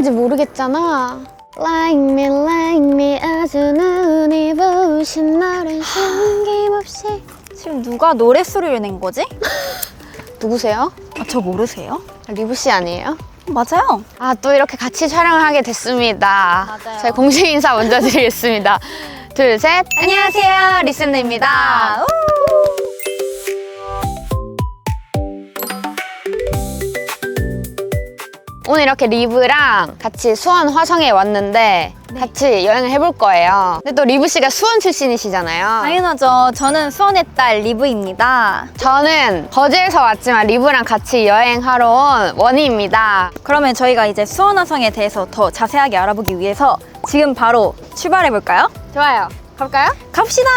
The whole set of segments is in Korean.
노래인지 모르겠잖아. Like me 아주 눈이 부신 너를 숨김없이. 지금 누가 노랫소리를 낸 거지? 누구세요? 아, 저 모르세요? 리브 씨 아니에요? 맞아요. 아, 또 이렇게 같이 촬영을 하게 됐습니다. 맞아요. 저희 공식 인사 먼저 드리겠습니다. 둘, 셋. 안녕하세요, 리슨드입니다. 오늘 이렇게 리브랑 같이 수원 화성에 왔는데 같이 여행을 해볼 거예요. 근데 또 리브 씨가 수원 출신이시잖아요. 당연하죠. 저는 수원의 딸 리브입니다. 저는 거제에서 왔지만 리브랑 같이 여행하러 온 원희입니다. 그러면 저희가 이제 수원 화성에 대해서 더 자세하게 알아보기 위해서 지금 바로 출발해 볼까요? 좋아요. 가볼까요? 갑시다.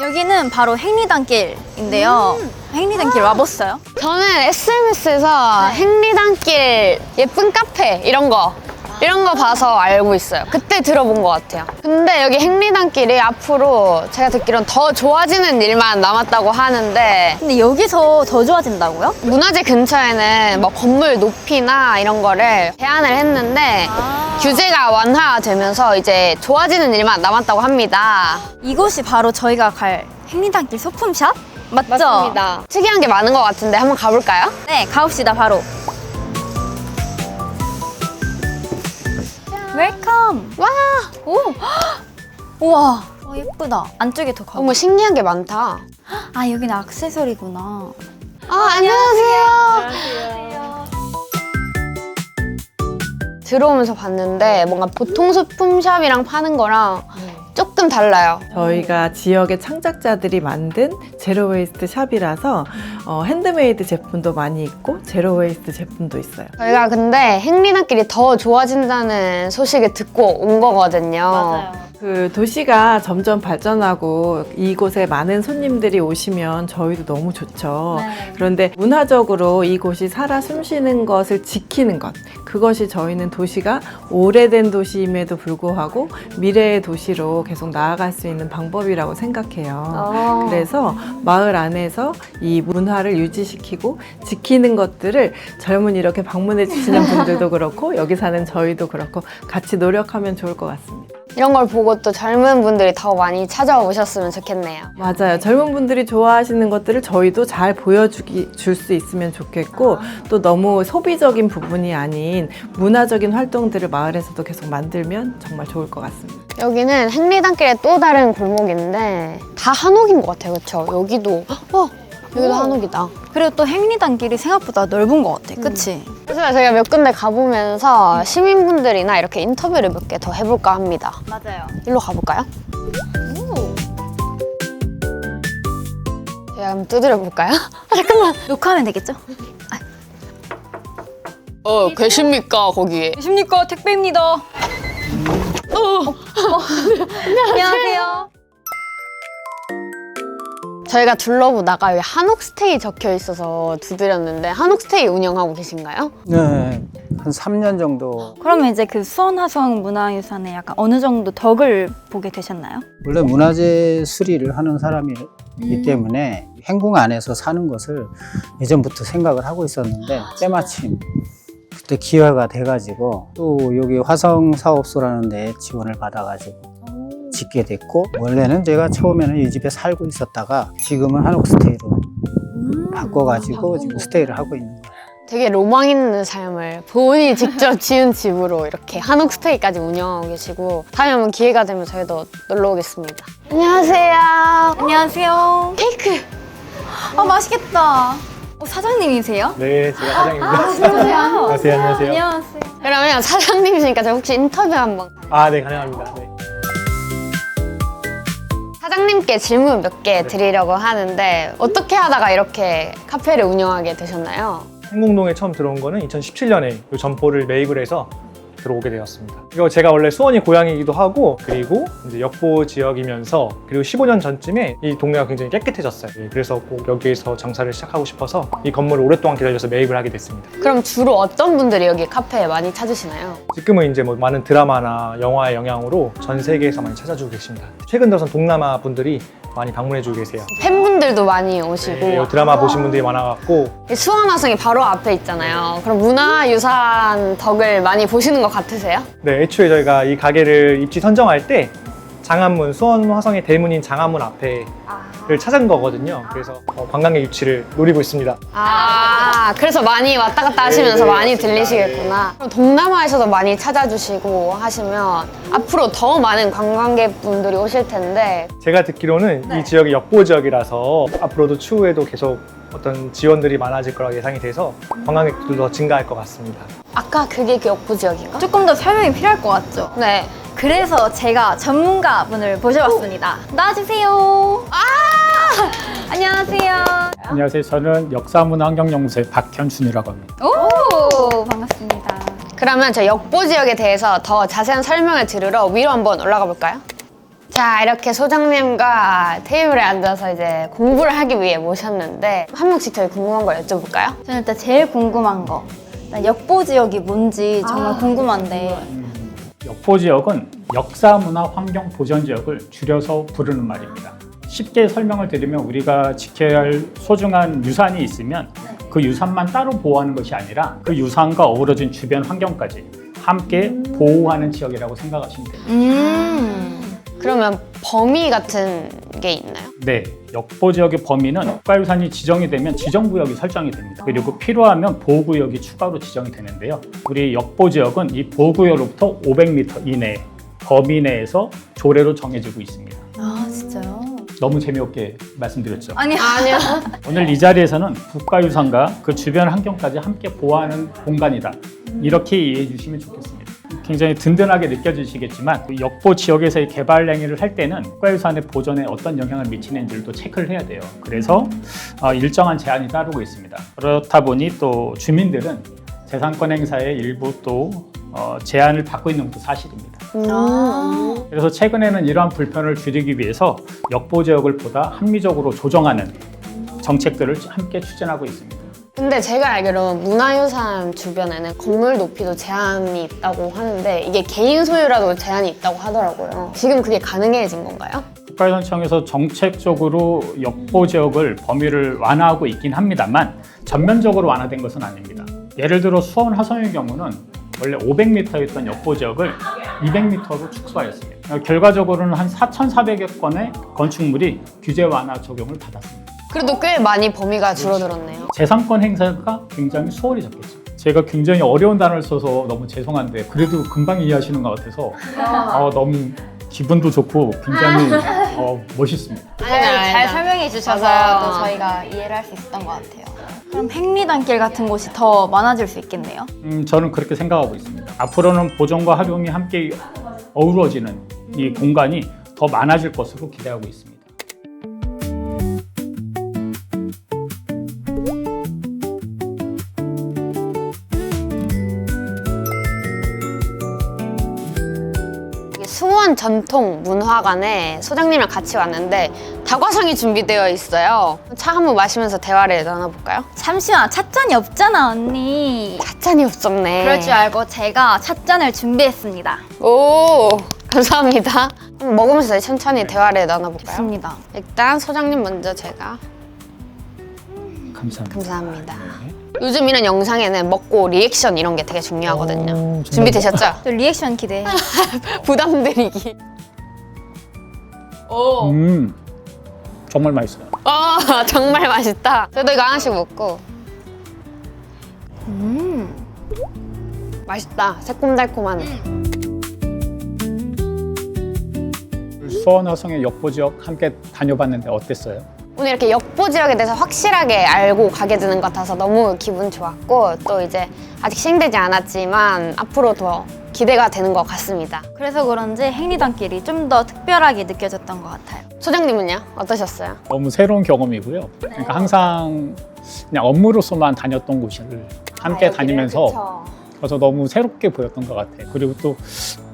여기는 바로 행리단길인데요. 행리단길 와봤어요? 저는 SNS에서 행리단길 예쁜 카페 이런 거 봐서 알고 있어요. 그때 들어본 것 같아요. 근데 여기 행리단길이 앞으로 제가 듣기로는 더 좋아지는 일만 남았다고 하는데 근데 여기서 더 좋아진다고요? 문화재 근처에는 뭐 건물 높이나 이런 거를 제한을 했는데 규제가 완화되면서 이제 좋아지는 일만 남았다고 합니다. 이곳이 바로 저희가 갈 행리단길 소품샵? 맞죠? 맞습니다. 특이한 게 많은 것 같은데 한번 가볼까요? 네, 가봅시다, 바로. 웰컴! 와, 오! 우와, 예쁘다. 안쪽에 더 가고. 너무 신기한 게 많다. 아, 여기는 액세서리구나. 안녕하세요. 들어오면서 봤는데 뭔가 보통 소품샵이랑 파는 거랑 조금 달라요. 저희가 지역의 창작자들이 만든 제로 웨이스트 샵이라서 핸드메이드 제품도 많이 있고 제로 웨이스트 제품도 있어요. 저희가 근데 행리단길이 더 좋아진다는 소식을 듣고 온 거거든요. 그 도시가 점점 발전하고 이곳에 많은 손님들이 오시면 저희도 너무 좋죠. 네. 그런데 문화적으로 이곳이 살아 숨쉬는 것을 지키는 것, 그것이 저희는 도시가 오래된 도시임에도 불구하고 미래의 도시로 계속 나아갈 수 있는 방법이라고 생각해요. 그래서 마을 안에서 이 문화를 유지시키고 지키는 것들을 젊은 이렇게 방문해 주시는 분들도 그렇고 여기 사는 저희도 그렇고 같이 노력하면 좋을 것 같습니다. 이런 걸 보고 또 젊은 분들이 더 많이 찾아오셨으면 좋겠네요. 맞아요. 젊은 분들이 좋아하시는 것들을 저희도 잘 줄 수 있으면 좋겠고 또 너무 소비적인 부분이 아닌 문화적인 활동들을 마을에서도 계속 만들면 정말 좋을 것 같습니다. 여기는 행리단길의 또 다른 골목인데 다 한옥인 것 같아요. 그렇죠? 여기도 여기도 한옥이다. 그리고 또 행리단길이 생각보다 넓은 것 같아. 그치? 그래서 저희가 몇 군데 가보면서 시민분들이나 이렇게 인터뷰를 몇 개 더 해볼까 합니다. 맞아요. 일로 가볼까요? 제가 한번 두드려 볼까요? 잠깐만. 녹화하면 되겠죠? 계십니까 거기에? 계십니까? 택배입니다. 안녕하세요. 저희가 둘러보다가 여기 한옥스테이 적혀 있어서 두드렸는데 한옥스테이 운영하고 계신가요? 네, 한 3년 정도. 그러면 이제 그 수원 화성 문화유산에 약간 어느 정도 덕을 보게 되셨나요? 원래 문화재 수리를 하는 사람이기 때문에 행궁 안에서 사는 것을 예전부터 생각을 하고 있었는데 때마침 그때 기회가 돼가지고 또 여기 화성사업소라는 데 지원을 받아가지고 짓게 됐고, 원래는 제가 처음에는 이 집에 살고 있었다가 지금은 한옥스테이로 바꿔가지고 지금 스테이를 하고 있는 거예요. 되게 로망 있는 삶을 본인이 직접 지은 집으로 이렇게 한옥스테이까지 운영하고 계시고 다음에 한번 기회가 되면 저희도 놀러 오겠습니다. 안녕하세요. 안녕하세요. 케이크. 맛있겠다. 사장님이세요? 네, 제가 사장입니다. 안녕하세요. 안녕하세요. 안녕하세요. 그러면 사장님이시니까 저 혹시 인터뷰 한번. 아, 네, 가능합니다. 네. 사장님께 질문 몇 개 드리려고 하는데 어떻게 하다가 이렇게 카페를 운영하게 되셨나요? 행궁동에 처음 들어온 거는 2017년에 이 점포를 매입을 해서 들어오게 되었습니다. 이거 제가 원래 수원이 고향이기도 하고, 그리고 이제 역보 지역이면서, 그리고 15년 전쯤에 이 동네가 굉장히 깨끗해졌어요. 그래서 꼭 여기에서 장사를 시작하고 싶어서 이 건물을 오랫동안 기다려서 매입을 하게 됐습니다. 그럼 주로 어떤 분들이 여기 카페에 많이 찾으시나요? 지금은 이제 뭐 많은 드라마나 영화의 영향으로 전 세계에서 많이 찾아주고 계십니다. 최근 들어선 동남아 분들이 많이 방문해주고 계세요. 팬분들도 많이 오시고 네, 드라마 보신 분들이 많아갖고 수원화성이 바로 앞에 있잖아요. 그럼 문화유산 덕을 많이 보시는 것 같으세요? 네, 애초에 저희가 이 가게를 입지 선정할 때 장안문, 수원 화성의 대문인 장안문 앞에를 찾은 거거든요. 그래서 관광객 유치를 노리고 있습니다. 아, 그래서 많이 왔다 갔다 하시면서 많이 들리시겠구나. 그럼 동남아에서도 많이 찾아주시고 하시면 앞으로 더 많은 관광객분들이 오실 텐데 제가 듣기로는 이 지역이 역보 지역이라서 앞으로도 추후에도 계속 어떤 지원들이 많아질 거라고 예상이 돼서 관광객들도 더 증가할 것 같습니다. 아까 그게 그 역부 지역인가? 조금 더 설명이 필요할 것 같죠? 네. 그래서 제가 전문가분을 모셔봤습니다. 나와주세요. 안녕하세요. 안녕하세요. 저는 역사문화환경연구소의 박현준이라고 합니다. 오, 반갑습니다. 그러면 저 역보 지역에 대해서 더 자세한 설명을 들으러 위로 한번 올라가 볼까요? 자, 이렇게 소장님과 테이블에 앉아서 이제 공부를 하기 위해 모셨는데 한 명씩 저희 궁금한 걸 여쭤볼까요? 저는 일단 제일 궁금한 거, 일단 역보 지역이 뭔지 정말 궁금한데. 역보 지역은 역사문화환경보전지역을 줄여서 부르는 말입니다. 쉽게 설명을 드리면 우리가 지켜야 할 소중한 유산이 있으면 그 유산만 따로 보호하는 것이 아니라 그 유산과 어우러진 주변 환경까지 함께 보호하는 지역이라고 생각하시면 됩니다. 그러면 범위 같은 게 있나요? 네, 역보 지역의 범위는 국가유산이 지정이 되면 지정구역이 설정이 됩니다. 그리고 필요하면 보호구역이 추가로 지정이 되는데요. 우리 역보 지역은 이 보호구역으로부터 500m 이내 범위 내에서 조례로 정해지고 있습니다. 아, 진짜요? 너무 재미없게 말씀드렸죠. 아니요. 오늘 이 자리에서는 국가유산과 그 주변 환경까지 함께 보호하는 공간이다. 이렇게 이해해 주시면 좋겠습니다. 굉장히 든든하게 느껴지시겠지만 역보 지역에서의 개발 행위를 할 때는 국가유산의 보존에 어떤 영향을 미치는지를 또 체크를 해야 돼요. 그래서 일정한 제한이 따르고 있습니다. 그렇다 보니 또 주민들은 재산권 행사의 일부 또 제한을 받고 있는 것도 사실입니다. 그래서 최근에는 이러한 불편을 줄이기 위해서 역보 지역을 보다 합리적으로 조정하는 정책들을 함께 추진하고 있습니다. 근데 제가 알기로는 문화유산 주변에는 건물 높이도 제한이 있다고 하는데 이게 개인 소유라도 제한이 있다고 하더라고요. 지금 그게 가능해진 건가요? 국가유산청에서 정책적으로 역보 지역을 범위를 완화하고 있긴 합니다만 전면적으로 완화된 것은 아닙니다. 예를 들어 수원 화성의 경우는 원래 500m였던 역보 지역을 200m로 축소하였습니다. 결과적으로는 한 4,400여 건의 건축물이 규제 완화 적용을 받았습니다. 그래도 꽤 많이 범위가 줄어들었네요. 재산권 행사가 굉장히 수월해졌겠죠. 제가 굉장히 어려운 단어를 써서 너무 죄송한데 그래도 금방 이해하시는 것 같아서 너무 기분도 좋고 굉장히 멋있습니다. 잘 설명해 주셔서 맞아요. 또 저희가 이해를 할 수 있었던 것 같아요. 그럼 행리단길 같은 곳이 더 많아질 수 있겠네요. 저는 그렇게 생각하고 있습니다. 앞으로는 보존과 활용이 함께 어우러지는 이 공간이 더 많아질 것으로 기대하고 있습니다. 수원 전통문화관에 소장님이랑 같이 왔는데 다과상이 준비되어 있어요. 차 한번 마시면서 대화를 나눠볼까요? 잠시만, 찻잔이 없잖아, 언니. 찻잔이 없었네. 그럴 줄 알고 제가 찻잔을 준비했습니다. 오, 감사합니다. 한번 먹으면서 천천히 대화를 나눠볼까요? 좋습니다. 일단 소장님 먼저 제가 감사합니다. 감사합니다. 요즘 이런 영상에는 먹고 리액션 이런 게 되게 중요하거든요. 정말 준비되셨죠? 저 리액션 기대해. 부담드리기. 정말 맛있어요. 정말 맛있다. 저도 이거 하나씩 먹고. 맛있다. 새콤달콤한. 수원 화성의 역보 지역 함께 다녀봤는데 어땠어요? 오늘 이렇게 역보 지역에 대해서 확실하게 알고 가게 되는 것 같아서 너무 기분 좋았고 또 이제 아직 시행되지 않았지만 앞으로 더 기대가 되는 것 같습니다. 그래서 그런지 행리단길이 좀 더 특별하게 느껴졌던 것 같아요. 소장님은요? 어떠셨어요? 너무 새로운 경험이고요. 그러니까 항상 그냥 업무로서만 다녔던 곳을 함께 다니면서 그래서 너무 새롭게 보였던 것 같아요. 그리고 또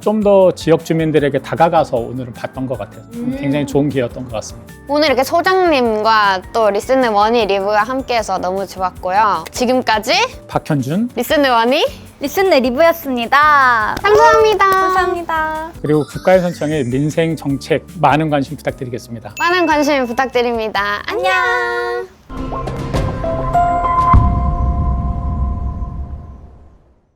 좀 더 지역 주민들에게 다가가서 오늘은 봤던 것 같아서 굉장히 좋은 기회였던 것 같습니다. 오늘 이렇게 소장님과 또 리스는 원이 리뷰가 함께해서 너무 좋았고요. 지금까지 박현준 리스는 원이 리슨네 리뷰였습니다. 감사합니다. 감사합니다. 그리고 국가유선청의 민생 정책 많은 관심 부탁드리겠습니다. 많은 관심 부탁드립니다. 안녕.